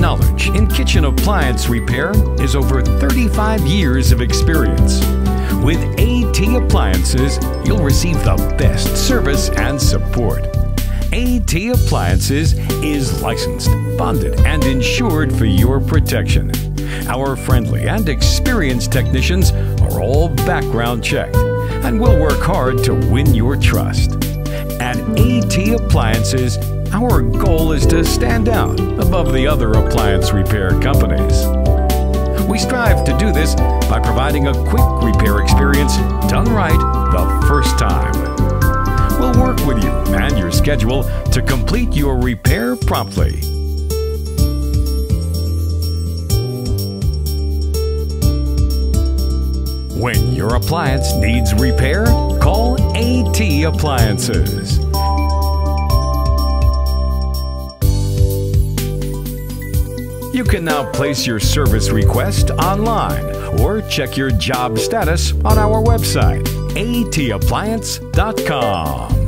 knowledge in kitchen appliance repair is over 35 years of experience. With AT Appliances, you'll receive the best service and support. AT Appliances is licensed, bonded, and insured for your protection. Our friendly and experienced technicians are all background checked and will work hard to win your trust. At AT Appliances, our goal is to stand out above the other appliance repair companies. We strive to do this by providing a quick repair experience done right the first time. We'll work with you and your schedule to complete your repair promptly. When your appliance needs repair, call AT Appliances. You can now place your service request online or check your job status on our website, atappliance.com.